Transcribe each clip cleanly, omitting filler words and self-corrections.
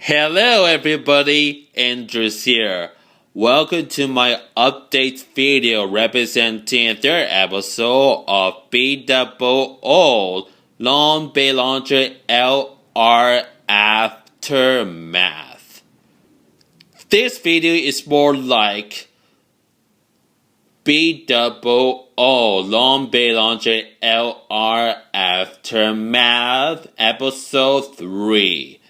Hello everybody, Andrews here. Welcome to my update video representing third episode of B-00 Long BeyLauncher LR Aftermath. This video is more like B-00 Long BeyLauncher LR Aftermath Episode 3.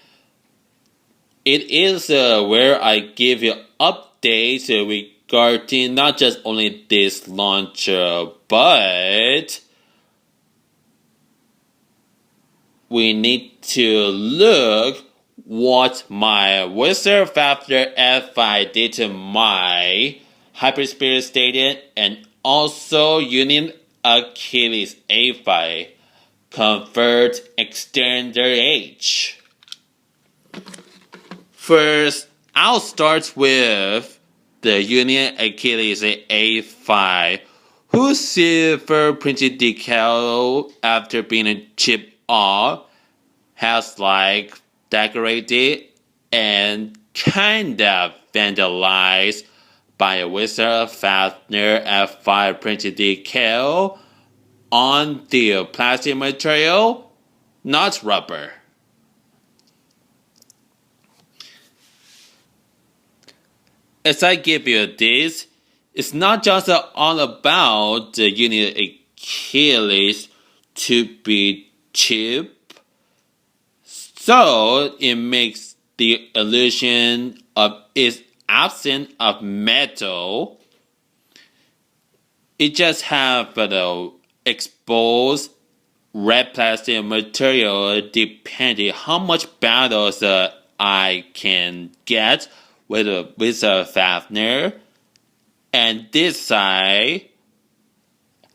It is where I give you updates regarding not just only this launcher, but we need to look what my Wizard Fafnir F5 did to my HyperSphere Stadium and also Union Achilles A5 convert Xtender-H. First, I'll start with the Union Achilles A5, whose silver printed decal, after being chipped off, has decorated and kinda vandalized by a Wizard Fafnir F5 printed decal on the plastic material, not rubber. As I give you this, it's not just all about the Union Achilles to be cheap, so it makes the illusion of its absence of metal. It just have exposed red plastic material depending how much battles I can get with a Fafnir, and this side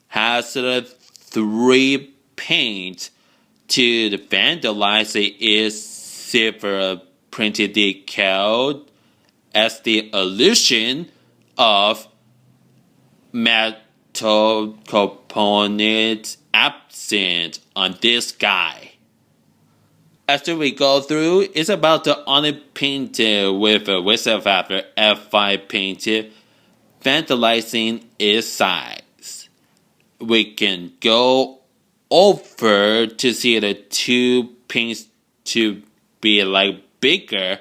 has 3 paints to vandalize its silver printed decal as the illusion of metal components absent on this guy. After we go through, it's about the unpainted with a Wizard Fafnir F5 painted, vandalizing its size. We can go over to see the 2 paints to be bigger,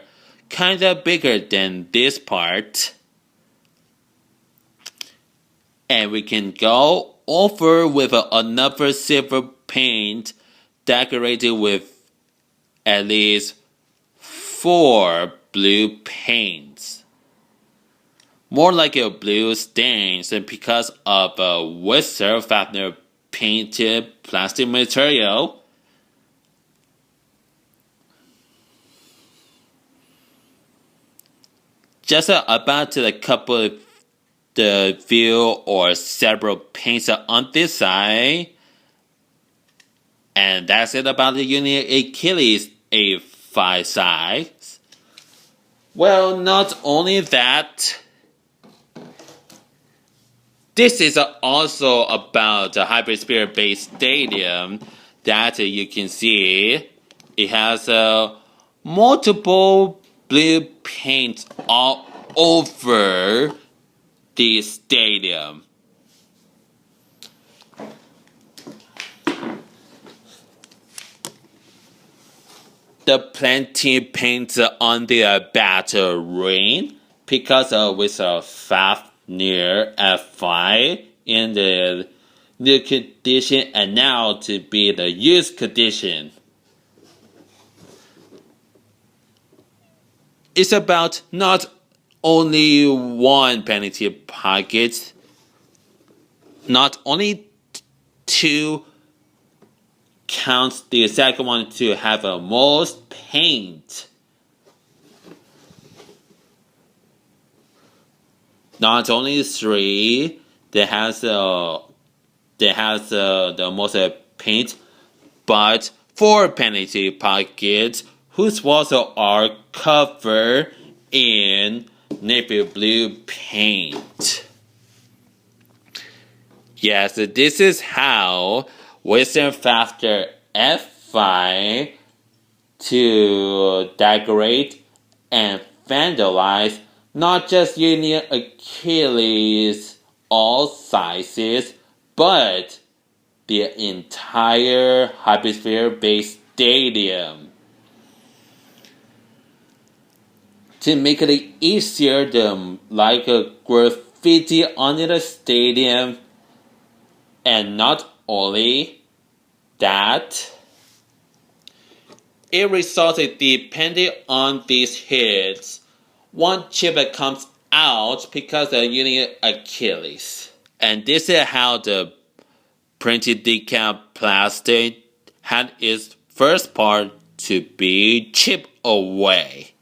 kinda bigger than this part. And we can go over with another silver paint decorated with at least 4 blue paints. More like a blue stains because of a Wizard Fafnir painted plastic material. Just about a couple of the few or several paints on this side. And that's it about the Union Achilles A5 size. Well, not only that, this is also about the HyperSphere Beystadium that you can see. It has multiple blue paints all over the stadium. The plenty paint on the battle ring because with a Fafnir F5 in the new condition and now to be the used condition. It's about not only one penalty pocket, not only 2 counts the second one to have the most paint. Not only 3, that has the most paint, but 4 penalty pockets whose walls are covered in navy blue paint. Yes, this is how Wizard Fafnir F5 to decorate and vandalize not just Union Achilles all sizes, but the entire HyperSphere Beystadium. To make it easier to like a graffiti on the stadium, and not only that, it resulted depending on these hits. One chip that comes out because of Union Achilles. And this is how the printed decal plastic had its first part to be chipped away.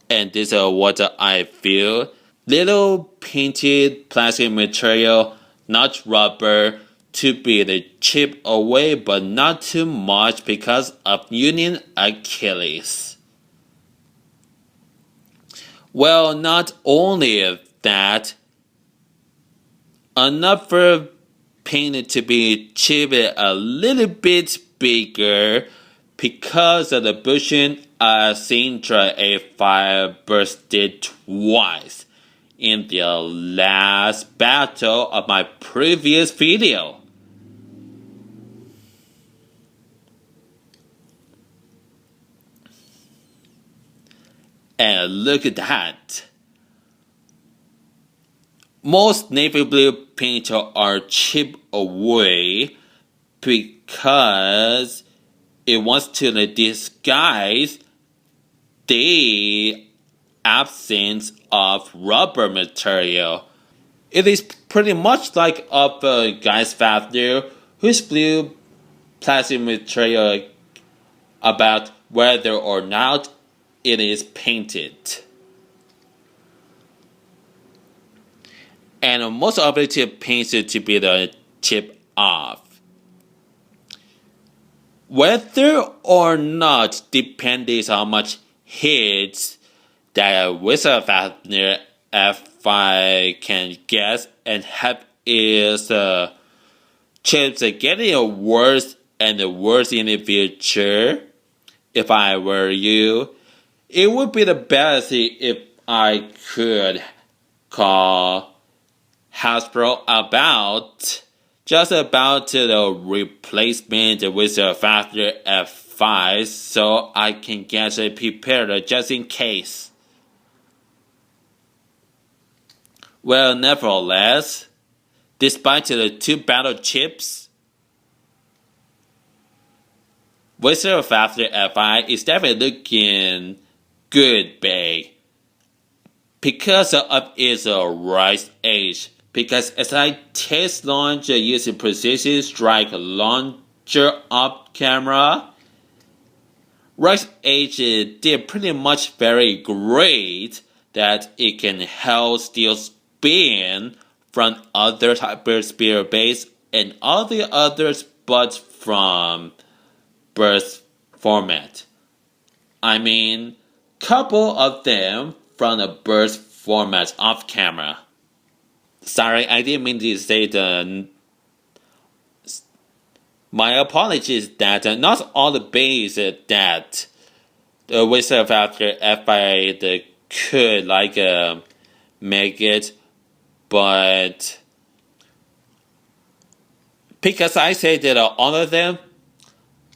And this is what I feel. Little painted plastic material, not rubber, to be the chip away, but not too much because of Union Achilles. Well, not only that, another painted to be chipped a little bit bigger because of the bushing Xtender-H A5 bursted twice in the last battle of my previous video. And look at that. Most navy blue paint are chipped away because it wants to disguise the absence of rubber material. It is pretty much like of Wizard Fafnir, whose blue plastic material about whether or not it is painted. And most of it paints it to be the chip off. Whether or not, depending on how much hits that Wizard Fafnir F5 can get and have is chips getting worse and worse in the future. If I were you, it would be the best if I could call Hasbro about the replacement with the Fafnir F5 so I can get prepared just in case. Well, nevertheless, despite the two battle chips, Wizard Fafnir F5 is definitely looking good, babe, because of its rise age. Because as I test launch using precision strike launcher up camera, Rise H did pretty much very great that it can help steal spin from other HyperSphere base and all the others but from burst format. I mean, couple of them from the burst format off camera. Sorry, I didn't mean to say the... My apologies that not all the beys that the Wizard Fafnir F5 could make it, but because I say that all of them,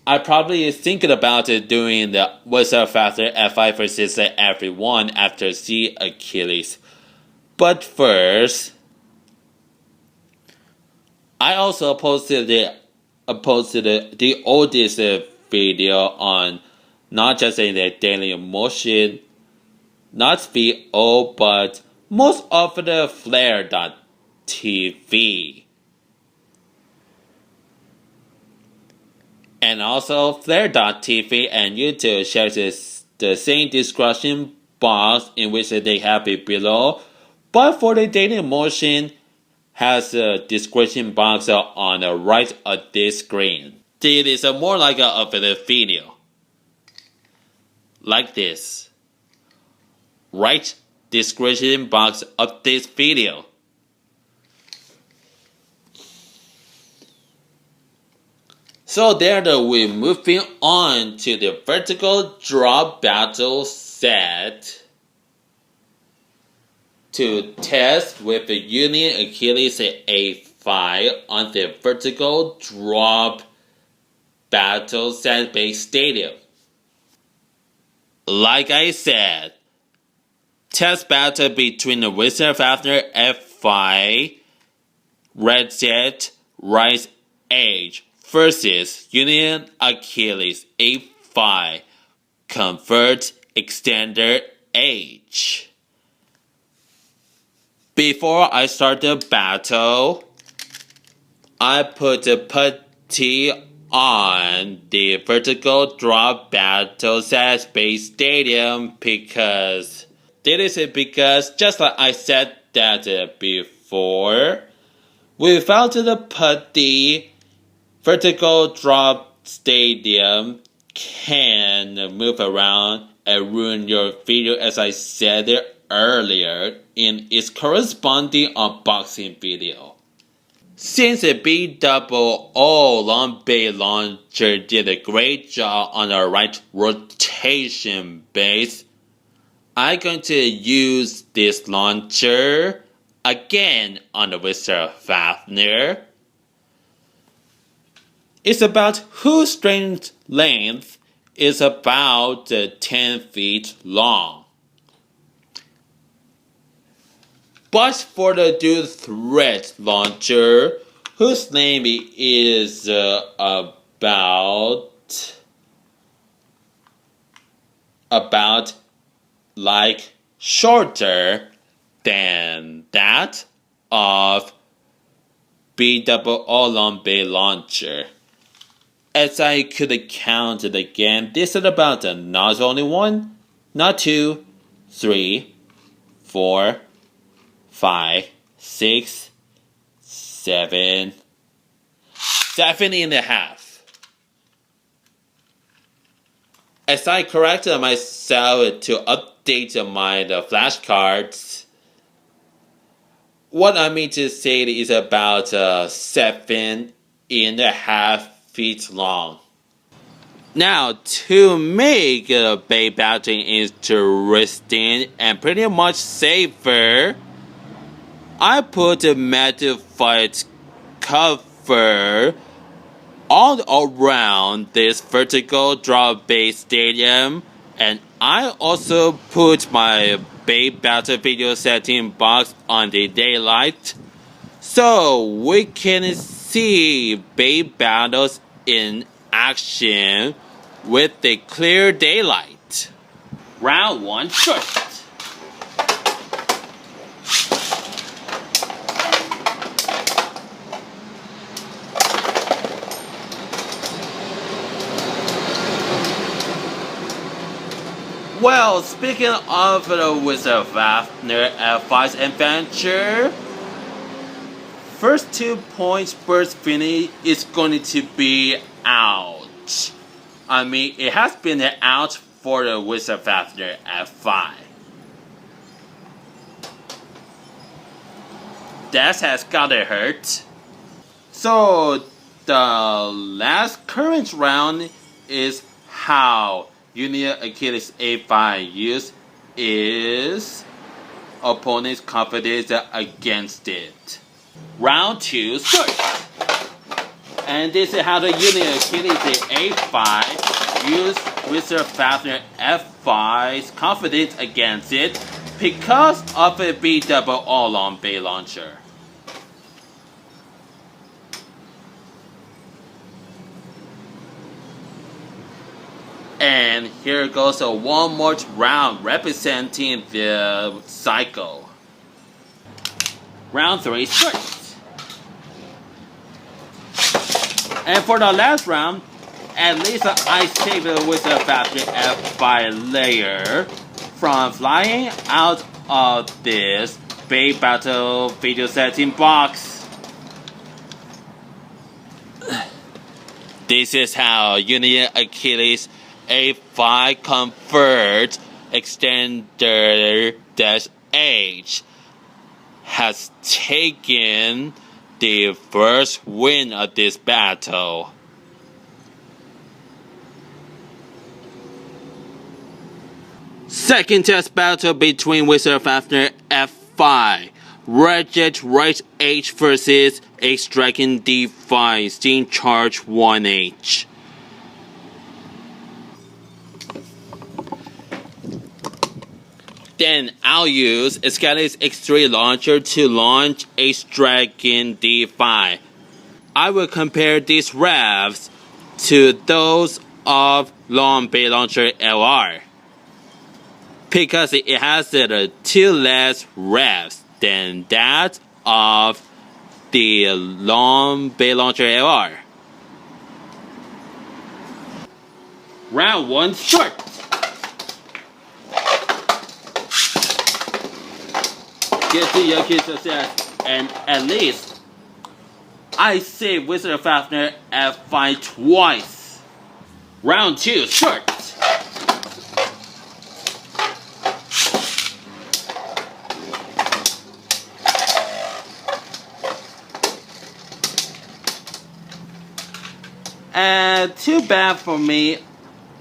I probably thinking about doing the Wizard Fafnir F5 versus everyone after C Achilles. But first, I also posted the oldest video on not just in the Dailymotion, not VO, but most of the Flare.tv. And also Flare.tv and YouTube share the same description box in which they have it below, but for the Dailymotion has a description box on the right of this screen. It is more like a video. Like this. Right description box of this video. So there we're moving on to the vertical drop battle set to test with the Union Achilles A5 on the vertical drop battle set Beystadium. Like I said, test battle between the Wizard Fafnir F5 Red Set Rise H versus Union Achilles A5 Convert Xtender-H. Before I start the battle, I put the putty on the vertical drop battle set Beystadium because just like I said that before, without the putty, vertical drop stadium can move around and ruin your video, as I said earlier in its corresponding unboxing video. Since the B-00 Long BeyLauncher did a great job on the right rotation base, I'm going to use this launcher again on the Wizard Fafnir. It's about whose strength length is about 10 feet long. But for the dual thread launcher, whose name is about like shorter than that of B-00 Long BeyLauncher. As I could count it again, this is about not only one, not two, 3, 4, 5, 6, 7, 7.5. As I corrected myself to update my flashcards, what I mean to say is about 7.5 feet long. Now, to make bay battling interesting and pretty much safer, I put a mattified cover all around this vertical drop Beystadium, and I also put my Bay Battle video setting box on the daylight so we can see Bay battles in action with the clear daylight. Round 1 first. Well, speaking of the Wizard Fafnir F5's adventure, first 2 points first finish is going to be out. I mean, it has been out for the Wizard Fafnir F5. That has gotta hurt. So, the last current round is how Union Achilles A5 used is opponent's confidence against it. Round 2 start. And this is how the Union Achilles A5 used Wizard Fafnir F5's confidence against it because of a B-00 Long BeyLauncher. And here goes one more round representing the cycle. Round 3 starts. And for the last round, at least I saved the Wizard Fafnir F5 layer from flying out of this Bay Battle video setting box. This is how Union Achilles A5 convert Xtender-H has taken the first win of this battle. Second test battle between Wizard Fafnir F5, Wizard H versus a striking D5 Steam Charge 1H. Then I'll use Xtender-H X3 launcher to launch a striking D5. I will compare these revs to those of Long BeyLauncher LR, because it has 2 less revs than that of the Long BeyLauncher LR. Round 1 short. Get to your kid's success, and at least I saved Wizard Fafnir F5 twice. Round 2 short. And too bad for me,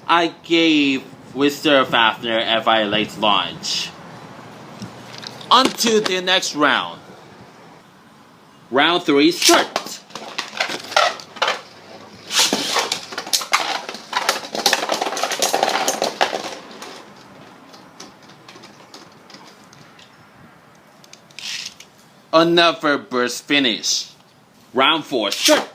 I gave Wizard Fafnir F5 late launch. On to the next round. Round 3 start. Another burst finish. Round 4 start.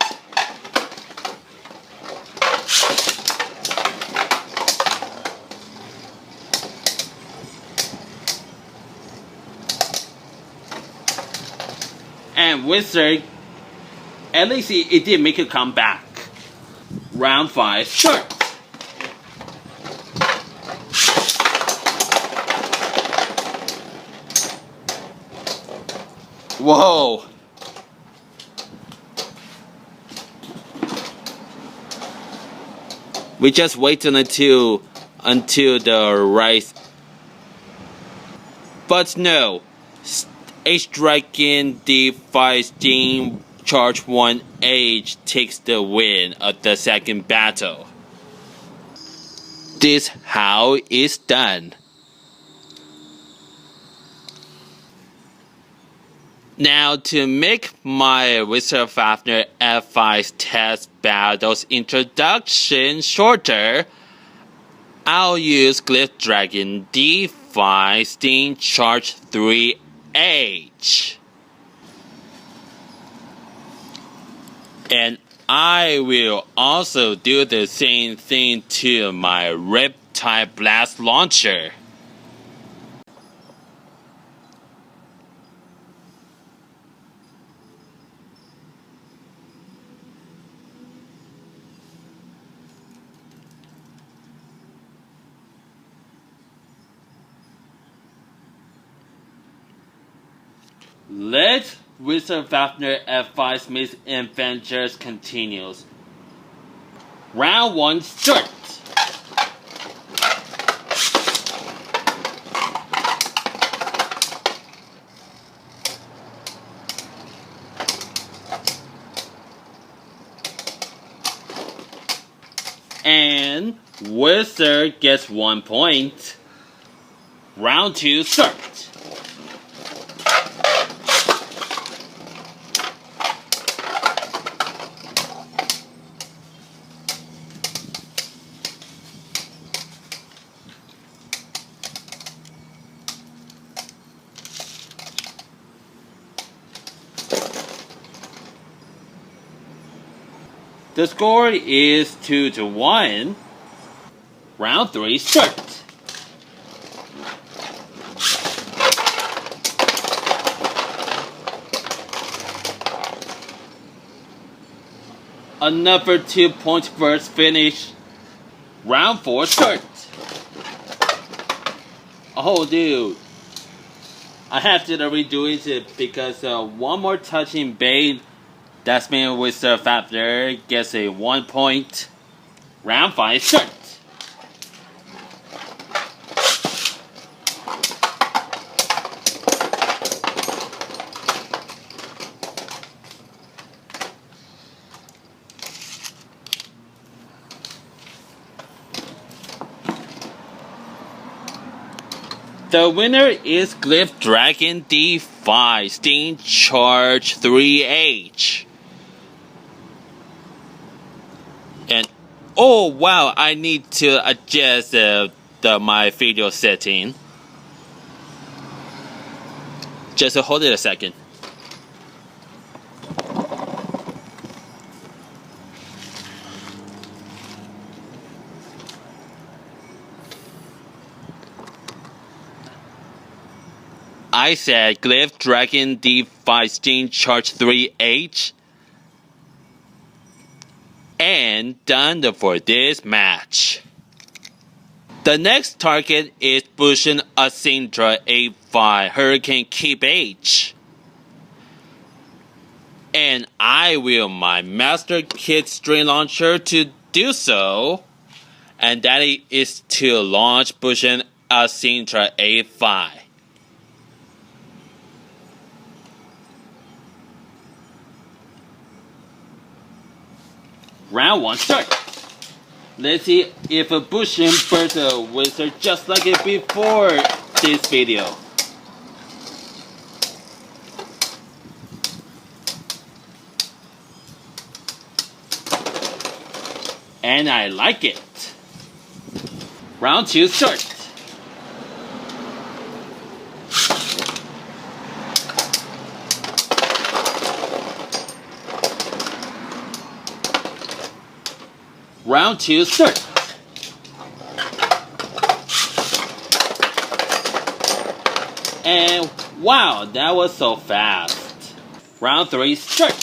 And Wizard, at least it did make a comeback. Round 5 start. Whoa! We just waited until the right. But no. A striking D5 Steam Charge 1H takes the win of the second battle. This how it's done. Now to make my Wizard Fafnir F5 test battles introduction shorter, I'll use Glyph Dragon D5 Steam Charge 3H. And I will also do the same thing to my RipTide Blast Launcher. Let Wizard Fafnir F5's misadventures continues. Round 1 start. And Wizard gets 1 point. Round 2 start. The score is 2-1. Round 3 start. Another 2-point burst finish. Round 4 start. Oh dude, I have to redo it because one more touching bait. That's mean Wizard Fafnir gets a 1 point. Round 5 start. The winner is Glyph Dragon D5 Steam Charge 3H. And oh wow, I need to adjust my video setting. Just hold it a second. I said Glyph Dragon D5 Steam Charge 3H. And done for this match. The next target is Bushin Xtender-H A5 Hurricane Keep H. And I will my Master Kit String Launcher to do so. And that is to launch Bushin Xtender-H A5. Round 1 start. Let's see if a Bushin bursts a wizard just like it before this video. And I like it. Round 2 start. Round 2 start. And wow, that was so fast. Round 3 start.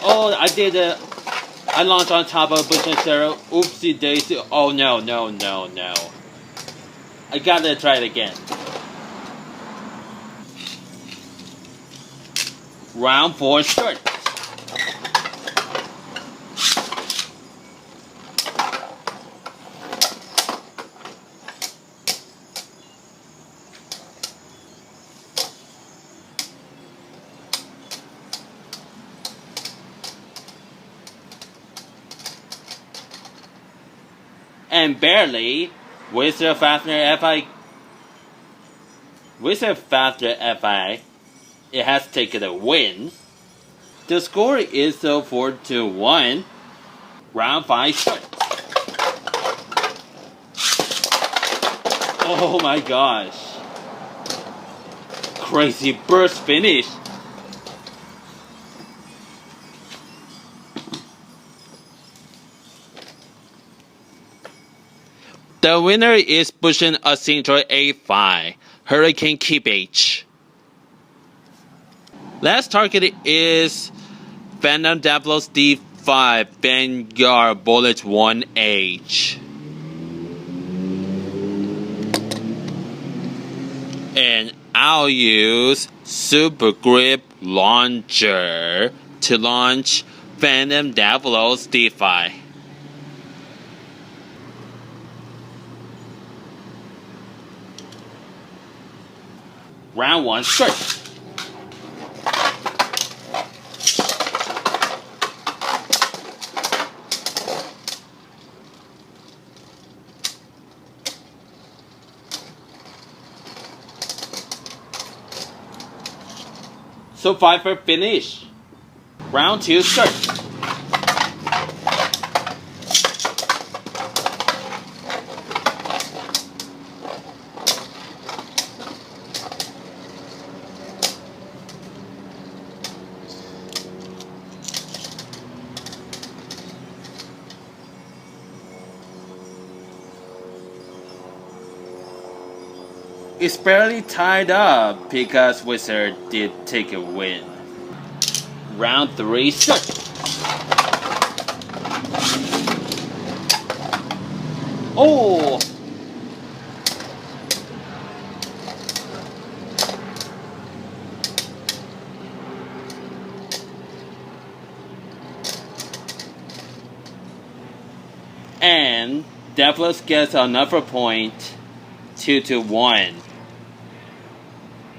Oh, I launched on top of Bushin Zero. Oopsie daisy. Oh no. I gotta try it again. Round 4 start. And barely, Wizard Fafnir F5. Wizard Fafnir F5. It has taken a win. The score is 4-1. Round 5 start. Oh my gosh. Crazy burst finish. The winner is Bushin Xtender-H A5 Hurricane Keep H. Last target is vandalizes D5 Vanguard Bullet 1H. And I'll use Super Grip Launcher to launch vandalizes D5. Round 1 start. So 5 for finish. Round 2 start. It's barely tied up because Wizard did take a win. Round 3 start. Oh! And Devils gets another point, 2-1.